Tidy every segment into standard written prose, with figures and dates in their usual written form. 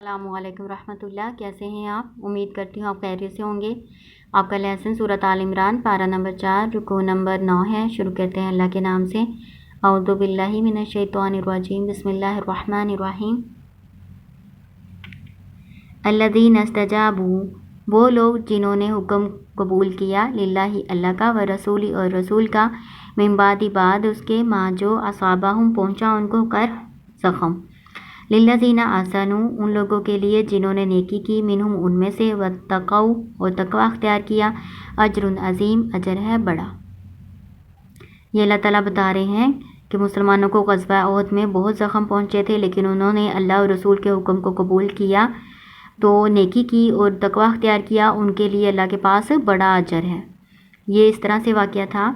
السلام علیکم ورحمۃ اللہ، کیسے ہیں آپ؟ امید کرتی ہوں آپ خیریت سے ہوں گے۔ آپ کا لیسن سورۃ آل عمران پارہ نمبر 4 رکوع نمبر 9 ہے۔ شروع کرتے ہیں اللہ کے نام سے۔ اعوذ باللہ من الشیطان الرجیم، بسم اللہ الرحمن الرحیم۔ الذین استجابوا، وہ لوگ جنہوں نے حکم قبول کیا، للہ اللہ کا، ورسول اور رسول کا، من بعد بعد اس کے، ما جو اصابہم پہنچا ان کو، زخم، للذین احسنوا ان لوگوں کے لیے جنہوں نے نیکی کی، منہم ان میں سے، واتقوا اور تقوی اختیار کیا، اجر عظیم اجر ہے بڑا۔ یہ اللہ تعالیٰ بتا رہے ہیں کہ مسلمانوں کو غزوہ احد میں بہت زخم پہنچے تھے، لیکن انہوں نے اللہ اور رسول کے حکم کو قبول کیا، تو نیکی کی اور تقوی اختیار کیا، ان کے لیے اللہ کے پاس بڑا اجر ہے۔ یہ اس طرح سے واقعہ تھا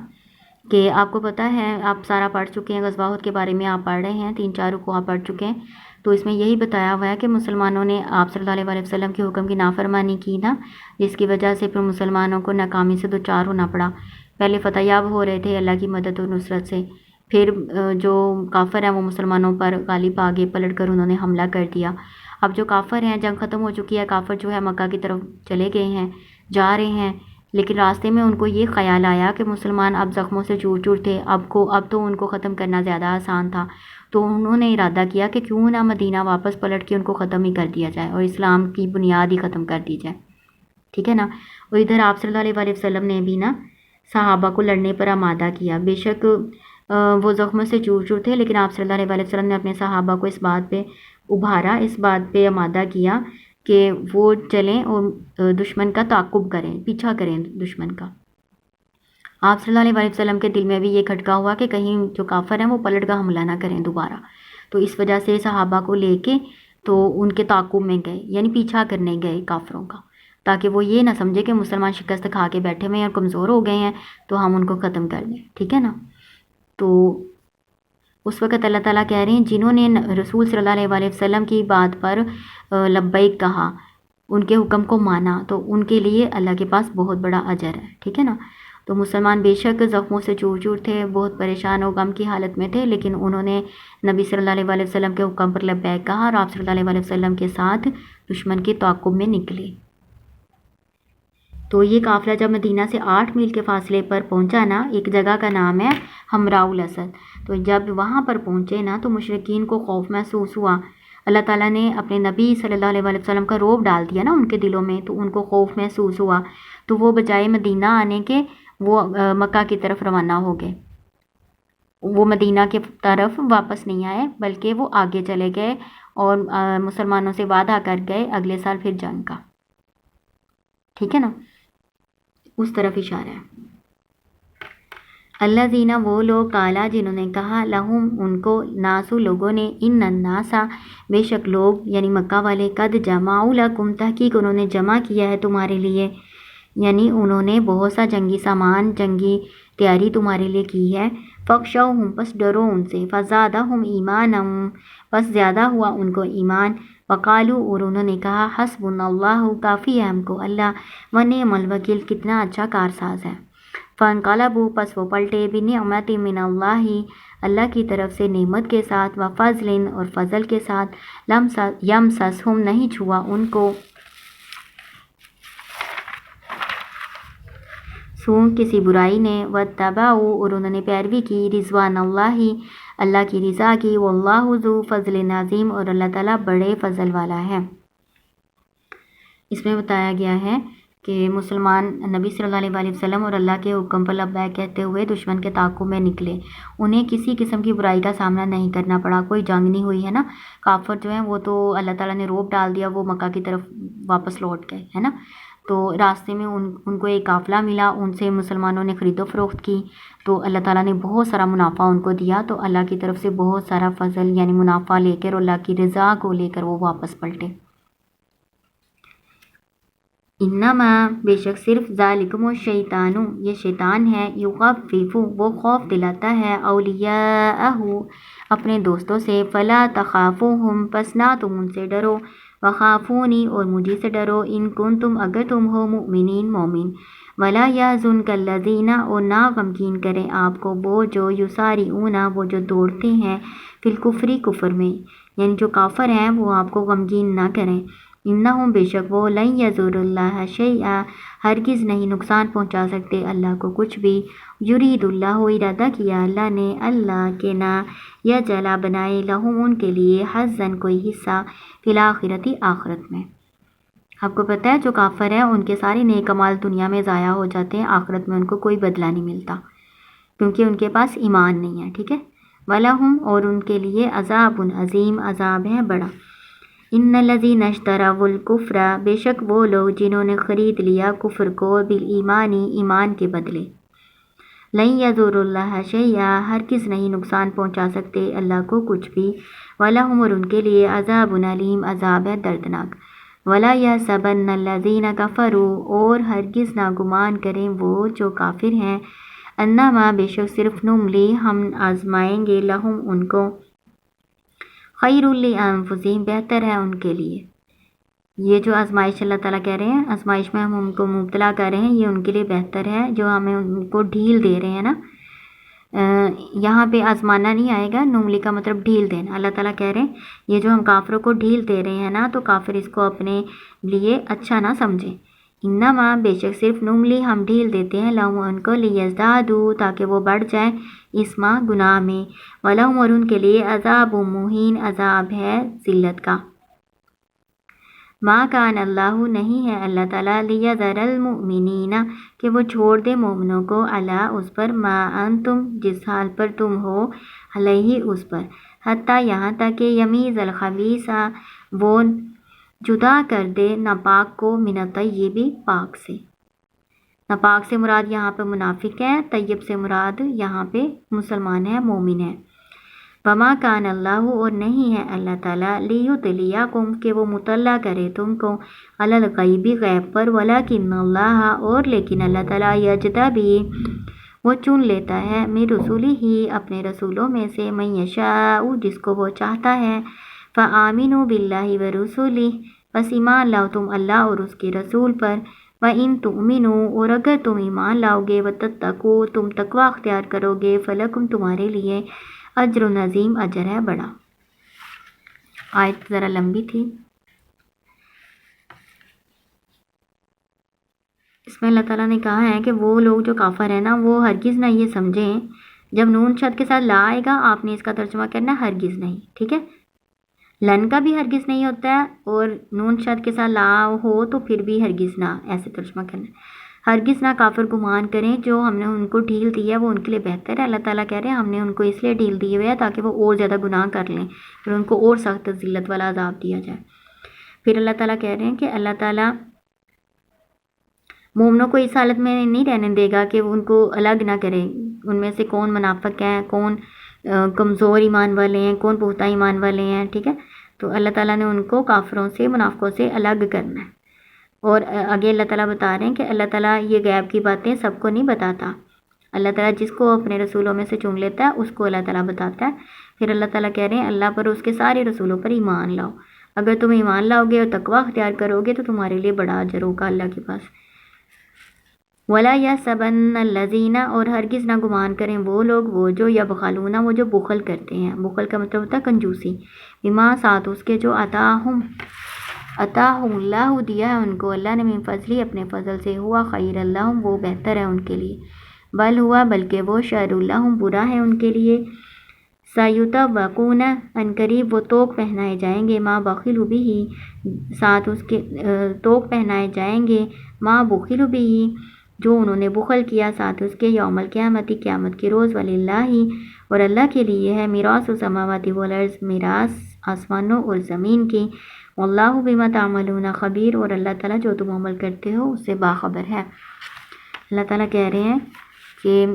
کہ آپ کو پتہ ہے، آپ سارا پڑھ چکے ہیں، غزوہ احد کے بارے میں آپ پڑھ رہے ہیں، 3-4 رکوع آپ پڑھ چکے ہیں، تو اس میں یہی بتایا ہوا ہے کہ مسلمانوں نے آپ صلی اللہ علیہ وسلم کے حکم کی نافرمانی کی نا، جس کی وجہ سے پھر مسلمانوں کو ناکامی سے دوچار ہونا پڑا۔ پہلے فتح یاب ہو رہے تھے اللہ کی مدد اور نصرت سے، پھر جو کافر ہیں وہ مسلمانوں پر غالب آگے پلٹ کر انہوں نے حملہ کر دیا۔ اب جو کافر ہیں، جنگ ختم ہو چکی ہے، کافر جو ہے مکہ کی طرف چلے گئے ہیں، جا رہے ہیں، لیکن راستے میں ان کو یہ خیال آیا کہ مسلمان اب زخموں سے چور چور تھے، اب تو ان کو ختم کرنا زیادہ آسان تھا، تو انہوں نے ارادہ کیا کہ کیوں نہ مدینہ واپس پلٹ کے ان کو ختم ہی کر دیا جائے اور اسلام کی بنیاد ہی ختم کر دی جائے، ٹھیک ہے نا۔ اور ادھر آپ صلی اللہ علیہ وسلم نے بھی نا صحابہ کو لڑنے پر آمادہ کیا۔ بے شک وہ زخموں سے چور چور تھے، لیکن آپ صلی اللہ علیہ وسلم نے اپنے صحابہ کو اس بات پہ ابھارا، اس بات پہ آمادہ کیا کہ وہ چلیں اور دشمن کا تعاقب کریں، پیچھا کریں دشمن کا۔ آپ صلی اللہ علیہ وسلم کے دل میں بھی یہ کھٹکا ہوا کہ کہیں جو کافر ہیں وہ پلٹ کا حملہ نہ کریں دوبارہ، تو اس وجہ سے صحابہ کو لے کے تو ان کے تعاقب میں گئے، یعنی پیچھا کرنے گئے کافروں کا، تاکہ وہ یہ نہ سمجھے کہ مسلمان شکست کھا کے بیٹھے ہوئے ہیں اور کمزور ہو گئے ہیں تو ہم ان کو ختم کر دیں، ٹھیک ہے نا۔ تو اس وقت اللہ تعالیٰ کہہ رہے ہیں جنہوں نے رسول صلی اللہ علیہ وسلم کی بات پر لبیک کہا، ان کے حکم کو مانا، تو ان کے لیے اللہ کے پاس بہت بڑا اجر ہے، ٹھیک ہے نا۔ تو مسلمان بے شک زخموں سے چور چور تھے، بہت پریشان و غم کی حالت میں تھے، لیکن انہوں نے نبی صلی اللہ علیہ وسلم کے حکم پر لبیک کہا اور آپ صلی اللہ علیہ وسلم کے ساتھ دشمن کے تعاقب میں نکلے۔ تو یہ قافلہ جب مدینہ سے 8 میل کے فاصلے پر پہنچا نا، ایک جگہ کا نام ہے حمراء الاسد، تو جب وہاں پر پہنچے نا تو مشرکین کو خوف محسوس ہوا۔ اللہ تعالیٰ نے اپنے نبی صلی اللہ علیہ وسلم کا رعب ڈال دیا نا ان کے دلوں میں، تو ان کو خوف محسوس ہوا، تو وہ بجائے مدینہ آنے کے وہ مکہ کی طرف روانہ ہو گئے، وہ مدینہ کی طرف واپس نہیں آئے بلکہ وہ آگے چلے گئے اور مسلمانوں سے وعدہ کر گئے اگلے سال پھر جنگ کا، ٹھیک ہے نا، اس طرف اشارہ ہے۔ الذین وہ لوگ، کالا جنہوں نے کہا، لہم ان کو، ناسو لوگوں نے، ان الناسا بے شک لوگ یعنی مکہ والے، قد جمعوا لکم تحقیق انہوں نے جمع کیا ہے تمہارے لیے، یعنی انہوں نے بہت سا جنگی سامان، جنگی تیاری تمہارے لیے کی ہے، فخشوہم پس ڈرو ان سے، فزادہم ایمانا پس زیادہ ہوا ان کو ایمان، وقالو اور انہوں نے کہا، حسبنا اللہ کافی ہے ہم کو اللہ، ونعم الوکیل کتنا اچھا کارساز ہے، فانقلبوا پس وہ پلٹے، بنعمت من اللہ اللہ کی طرف سے نعمت کے ساتھ، وفضل اور فضل کے ساتھ، یمسسہم نہیں چھوا ان کو سوء کسی برائی نے، واتبعوا اور انہوں نے پیروی کی، رضوان اللہ اللہ کی رضا کی، واللہ ذو فضل عظیم اور اللہ تعالیٰ بڑے فضل والا ہے۔ اس میں بتایا گیا ہے کہ مسلمان نبی صلی اللہ علیہ وسلم اور اللہ کے حکم پر لبیک کہتے ہوئے دشمن کے تعاقب میں نکلے، انہیں کسی قسم کی برائی کا سامنا نہیں کرنا پڑا، کوئی جنگ نہیں ہوئی ہے نا، کافر جو ہیں وہ تو اللہ تعالیٰ نے رعب ڈال دیا، وہ مکہ کی طرف واپس لوٹ گئے، ہے نا۔ تو راستے میں ان کو ایک قافلہ ملا، ان سے مسلمانوں نے خرید و فروخت کی، تو اللہ تعالیٰ نے بہت سارا منافع ان کو دیا، تو اللہ کی طرف سے بہت سارا فضل یعنی منافع لے کر اور اللہ کی رضا کو لے کر وہ واپس پلٹے۔ انما بے شک صرف ذالکم الشیطان یہ شیطان ہے، یخوف وہ خوف دلاتا ہے، اولیاءہ اپنے دوستوں سے، فلا تخافوہم پس نہ تم ان سے ڈرو، وخافونی اور مجھے سے ڈرو، ان کنتم اگر تم ہو مؤمنین مومن، ولا یحزنک الذین اور نہ غمگین کریں آپ کو وہ جو یسارعون وہ جو دوڑتے ہیں، فی الکفر کفر میں، یعنی جو کافر ہیں وہ آپ کو غمگین نہ کریں. انہم بے شک وہ لن یضر اللہ شیئا ہرگز نہیں نقصان پہنچا سکتے اللہ کو کچھ بھی. یرید اللہ ارادہ کیا اللہ نے اللہ کے نہ یجعل بنائے لہم ان کے لیے حظاً کوئی حصہ فی الآخرتی آخرت میں. آپ کو پتہ ہے جو کافر ہیں ان کے سارے نیک اعمال دنیا میں ضائع ہو جاتے ہیں، آخرت میں ان کو کوئی بدلہ نہیں ملتا کیونکہ ان کے پاس ایمان نہیں ہے. ٹھیک ہے. وَلَهُمْ اور ان کے لیے عذاب عظیم عذاب ہے بڑا. ان الذین اشتروا الکفر بے شک وہ لوگ جنہوں نے خرید لیا کفر کو بالایمانی ایمان کے بدلے. لن یضر اللہ شیئا ہرگز نہیں نقصان پہنچا سکتے اللہ کو کچھ بھی. وَلَهُمْ اور ان کے لیے عذاب علیم عذاب ہے دردناک. وَلَا يَحْسَبَنَّ الَّذِينَ كَفَرُوا اور ہرگز نہ گمان کریں وہ جو کافر ہیں انما بے شک صرف نملی ہم آزمائیں گے لہم ان کو خیر لانفسہم بہتر ہے ان کے لیے. یہ جو آزمائش اللہ تعالیٰ کہہ رہے ہیں آزمائش میں ہم ان کو مبتلا کر رہے ہیں یہ ان کے لیے بہتر ہے جو ہمیں ان کو ڈھیل دے رہے ہیں نا. یہاں پہ آزمانا نہیں آئے گا، نملی کا مطلب ڈھیل دینا. اللہ تعالیٰ کہہ رہے ہیں یہ جو ہم کافروں کو ڈھیل دے رہے ہیں نا تو کافر اس کو اپنے لیے اچھا نہ سمجھیں. انما بے شک صرف نملی ہم ڈھیل دیتے ہیں لہم ان کو لیزدادوا تاکہ وہ بڑھ جائیں اسما گناہ میں. ولہم اور ان کے لیے عذاب مہین عذاب ہے ذلت کا. ما کان اللہ نہیں ہے اللہ تعالیٰ لیذر المؤمنین کہ وہ چھوڑ دے مومنوں کو علی اس پر ما انتم جس حال پر تم ہو علیہ اس پر حتیٰ یہاں تک کہ یمیز الخبیث وہ جدا کر دے ناپاک کو من الطیب پاک سے. ناپاک سے مراد یہاں پہ منافق ہے، طیب سے مراد یہاں پہ مسلمان ہے مومن ہے. وما کان اللہ اور نہیں ہے اللہ تعالیٰ لیطلعکم کہ وہ مطلع کرے تم کو علی الغیب غیب پر ولکن اللہ اور لیکن اللہ تعالیٰ یجتبی وہ چن لیتا ہے من رسولہ ہی اپنے رسولوں میں سے من یشاء جس کو وہ چاہتا ہے. فآمنوا باللہ ورسولہ بس ایمان لاؤ تم اللہ اور اس کے رسول پر. وَإِن تُؤْمِنُوا اور اگر تم ایمان لاؤ گے وَتَتَّقُوا تم تقوی اختیار کرو گے فَلَكُمْ تمہارے لیے اجر عظیم اجر ہے بڑا. آیت ذرا لمبی تھی. اس میں اللہ تعالیٰ نے کہا ہے کہ وہ لوگ جو کافر ہیں نا وہ ہرگز نہ یہ سمجھیں. جب نون شد کے ساتھ لا آئے گا آپ نے اس کا ترجمہ کرنا ہرگز نہیں. ٹھیک ہے. لن کا بھی ہرگز نہیں ہوتا ہے اور نون شد کے ساتھ لا ہو تو پھر بھی ہرگز نہ ایسے ترجمہ کرنا ہے. ہرگز نہ کافر گمان کریں جو ہم نے ان کو ڈھیل دی ہے وہ ان کے لیے بہتر ہے. اللہ تعالیٰ کہہ رہے ہیں ہم نے ان کو اس لیے ڈھیل دی ہوئی ہے تاکہ وہ اور زیادہ گناہ کر لیں پھر ان کو اور سخت ذلت والا عذاب دیا جائے. پھر اللہ تعالیٰ کہہ رہے ہیں کہ اللہ تعالیٰ مومنوں کو اس حالت میں نہیں رہنے دے گا کہ وہ ان کو الگ نہ کرے. ان میں سے کون منافق ہیں، کون کمزور ایمان والے ہیں، کون پختہ ایمان والے ہیں. ٹھیک ہے. تو اللہ تعالیٰ نے ان کو کافروں سے منافقوں سے الگ کرنا ہے. اور آگے اللہ تعالیٰ بتا رہے ہیں کہ اللہ تعالیٰ یہ غیب کی باتیں سب کو نہیں بتاتا. اللہ تعالیٰ جس کو اپنے رسولوں میں سے چن لیتا ہے اس کو اللہ تعالیٰ بتاتا ہے. پھر اللہ تعالیٰ کہہ رہے ہیں اللہ پر اس کے سارے رسولوں پر ایمان لاؤ. اگر تم ایمان لاؤ گے اور تقوی اختیار کرو گے تو تمہارے لیے بڑا اجر ہوگا اللہ کے پاس. وَلَا يَحْسَبَنَّ الَّذِينَ اور ہرگز نہ گمان کریں وہ لوگ وہ جو یبخلون وہ جو بخل کرتے ہیں. بخل کا مطلب ہوتا ہے کنجوسی. بما ساتھ اس کے جو عطاہم اللہ دیا ہے ان کو اللہ نے من فضلی اپنے فضل سے ہوا خیر اللہ وہ بہتر ہے ان کے لیے. بل ہوا بلکہ وہ شر اللہ برا ہے ان کے لیے. سیطوقون ان قریب وہ توق پہنائے جائیں گے ما بخلوا بہ ساتھ اس کے توق پہنائے جائیں گے ما بخلوا بہ جو انہوں نے بخل کیا ساتھ اس کے یوم القیامت قیامت کے روز. وللہ اور اللہ کے لیے ہے میراث السماوات والارض میراث آسمانوں اور زمین کی. واللہ بما تعملون خبیر اور اللہ تعالیٰ جو تم عمل کرتے ہو اس سے باخبر ہے. اللہ تعالیٰ کہہ رہے ہیں کہ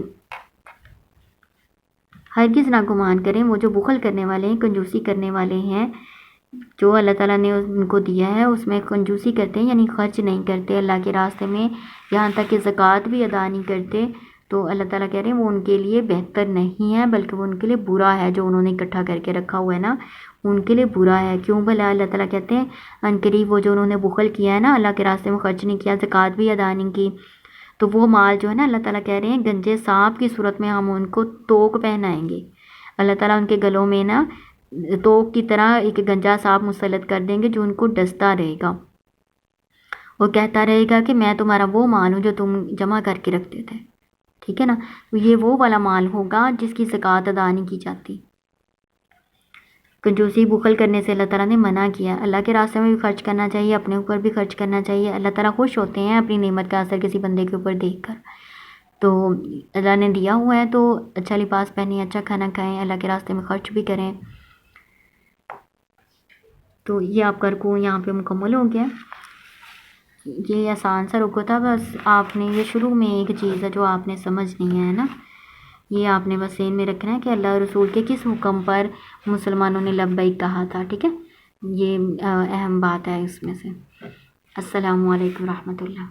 ہرگز نہ گمان کریں وہ جو بخل کرنے والے ہیں کنجوسی کرنے والے ہیں جو اللہ تعالیٰ نے ان کو دیا ہے اس میں کنجوسی کرتے ہیں یعنی خرچ نہیں کرتے اللہ کے راستے میں یہاں تک کہ زکوٰۃ بھی ادا نہیں کرتے. تو اللہ تعالیٰ کہہ رہے ہیں وہ ان کے لیے بہتر نہیں ہے بلکہ وہ ان کے لیے برا ہے. جو انہوں نے اکٹھا کر کے رکھا ہوا ہے نا ان کے لیے برا ہے. کیوں بھلا؟ اللہ تعالیٰ کہتے ہیں ان قریب وہ جو انہوں نے بخل کیا ہے نا اللہ کے راستے میں خرچ نہیں کیا زکوٰۃ بھی ادا نہیں کی تو وہ مال جو ہے نا اللہ تعالیٰ کہہ رہے ہیں گنجے سانپ کی صورت میں ہم ان کو توق پہنائیں گے. اللہ تعالیٰ ان کے گلوں میں نا توق کی طرح ایک گنجا سانپ مسلط کر دیں گے جو ان کو ڈستا رہے گا اور کہتا رہے گا کہ میں تمہارا وہ مال ہوں جو تم جمع کر کے رکھتے تھے، ٹھیک ہے نا. تو یہ وہ والا مال ہوگا جس کی زکوٰۃ ادا نہیں کی جاتی. کنجوسی بخل کرنے سے اللہ تعالیٰ نے منع کیا. اللہ کے راستے میں بھی خرچ کرنا چاہیے، اپنے اوپر بھی خرچ کرنا چاہیے. اللہ تعالیٰ خوش ہوتے ہیں اپنی نعمت کا اثر کسی بندے کے اوپر دیکھ کر. تو اللہ نے دیا ہوا ہے تو اچھا لباس پہنیں، اچھا کھانا کھائیں، اللہ کے راستے میں خرچ بھی کریں. تو یہ آپ کا رکوع یہاں پہ مکمل ہو گیا. یہ آسان سا رکوع تھا، بس آپ نے یہ شروع میں ایک چیز ہے جو آپ نے سمجھنی ہے نا، یہ آپ نے بس ذہن میں رکھنا ہے کہ اللہ رسول کے کس حکم پر مسلمانوں نے لبیک کہا تھا، ٹھیک ہے. یہ اہم بات ہے اس میں سے. السلام علیکم ورحمۃ اللہ.